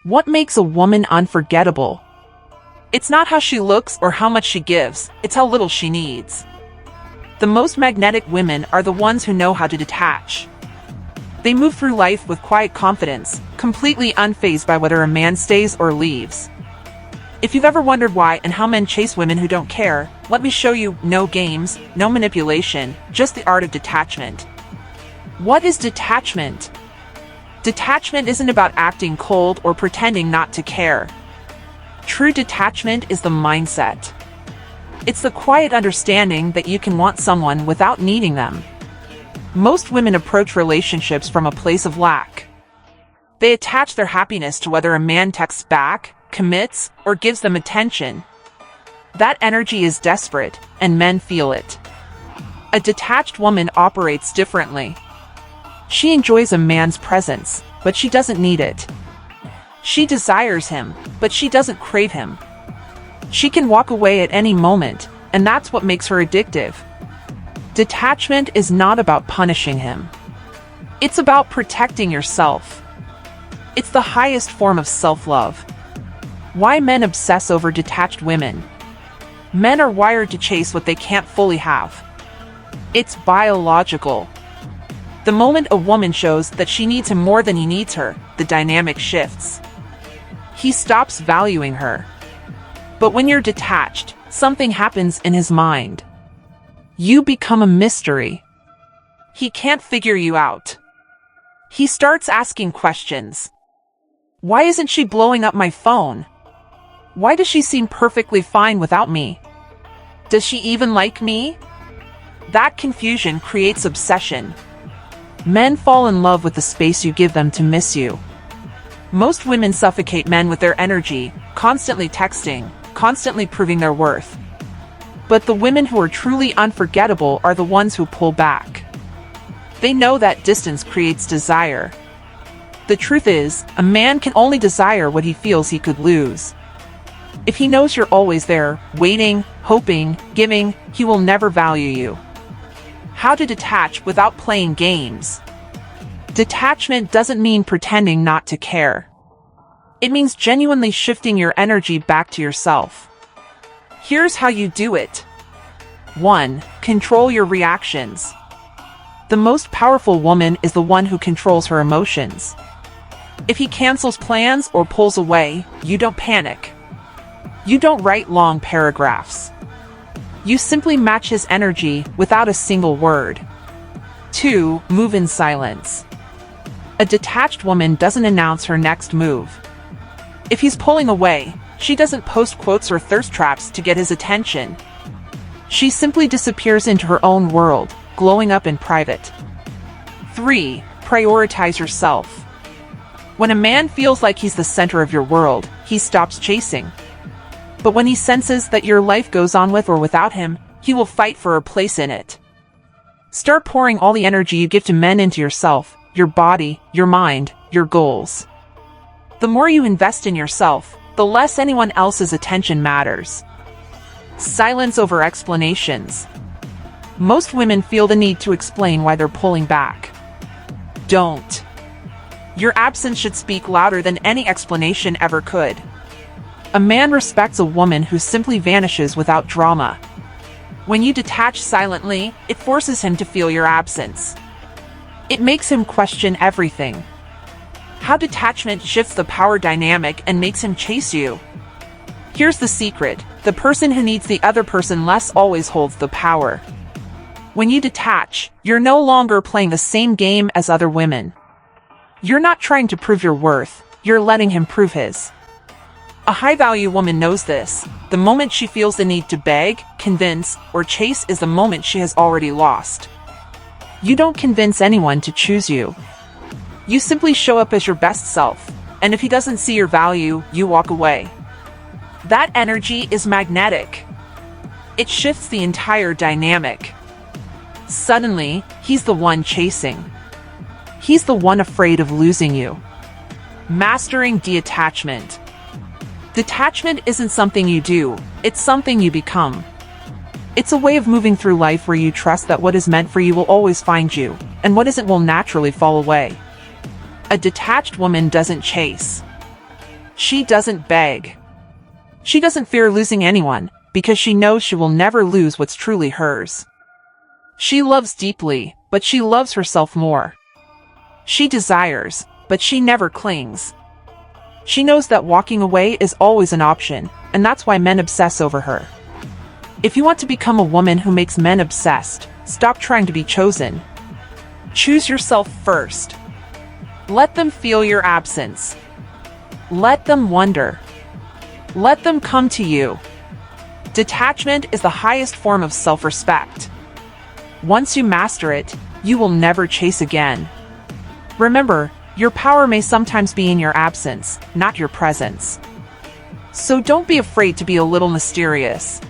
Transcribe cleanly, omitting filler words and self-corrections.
What makes a woman unforgettable? It's not how she looks or how much she gives, it's how little she needs. The most magnetic women are the ones who know how to detach. They move through life with quiet confidence, completely unfazed by whether a man stays or leaves. If you've ever wondered why and how men chase women who don't care, let me show you. No games, no manipulation, just the art of detachment. What is detachment? Detachment isn't about acting cold or pretending not to care. True detachment is the mindset. It's the quiet understanding that you can want someone without needing them. Most women approach relationships from a place of lack. They attach their happiness to whether a man texts back, commits, or gives them attention. That energy is desperate, and men feel it. A detached woman operates differently. She enjoys a man's presence, but she doesn't need it. She desires him, but she doesn't crave him. She can walk away at any moment, and that's what makes her addictive. Detachment is not about punishing him. It's about protecting yourself. It's the highest form of self-love. Why men obsess over detached women? Men are wired to chase what they can't fully have. It's biological. The moment a woman shows that she needs him more than he needs her, the dynamic shifts. He stops valuing her. But when you're detached, something happens in his mind. You become a mystery. He can't figure you out. He starts asking questions. Why isn't she blowing up my phone? Why does she seem perfectly fine without me? Does she even like me? That confusion creates obsession. Men fall in love with the space you give them to miss you. Most women suffocate men with their energy, constantly texting, constantly proving their worth. But the women who are truly unforgettable are the ones who pull back. They know that distance creates desire. The truth is, a man can only desire what he feels he could lose. If he knows you're always there, waiting, hoping, giving, he will never value you. How to detach without playing games. Detachment doesn't mean pretending not to care. It means genuinely shifting your energy back to yourself. Here's how you do it. 1. Control your reactions. The most powerful woman is the one who controls her emotions. If he cancels plans or pulls away, you don't panic. You don't write long paragraphs. You simply match his energy without a single word. 2. Move in silence. A detached woman doesn't announce her next move. If he's pulling away, she doesn't post quotes or thirst traps to get his attention. She simply disappears into her own world, glowing up in private. 3. Prioritize yourself. When a man feels like he's the center of your world, he stops chasing. But when he senses that your life goes on with or without him, he will fight for a place in it. Start pouring all the energy you give to men into yourself, your body, your mind, your goals. The more you invest in yourself, the less anyone else's attention matters. Silence over explanations. Most women feel the need to explain why they're pulling back. Don't. Your absence should speak louder than any explanation ever could. A man respects a woman who simply vanishes without drama. When you detach silently, it forces him to feel your absence. It makes him question everything. How detachment shifts the power dynamic and makes him chase you. Here's the secret: the person who needs the other person less always holds the power. When you detach, you're no longer playing the same game as other women. You're not trying to prove your worth, you're letting him prove his. A high-value woman knows this. The moment she feels the need to beg, convince, or chase is the moment she has already lost. You don't convince anyone to choose you. You simply show up as your best self, and if he doesn't see your value, you walk away. That energy is magnetic. It shifts the entire dynamic. Suddenly, he's the one chasing. He's the one afraid of losing you. Mastering detachment. Detachment isn't something you do, it's something you become. It's a way of moving through life where you trust that what is meant for you will always find you, and what isn't will naturally fall away. A detached woman doesn't chase. She doesn't beg. She doesn't fear losing anyone, because she knows she will never lose what's truly hers. She loves deeply, but she loves herself more. She desires, but she never clings. She knows that walking away is always an option, and that's why men obsess over her. If you want to become a woman who makes men obsessed, stop trying to be chosen. Choose yourself first. Let them feel your absence. Let them wonder. Let them come to you. Detachment is the highest form of self-respect. Once you master it, you will never chase again. Remember, your power may sometimes be in your absence, not your presence. So don't be afraid to be a little mysterious.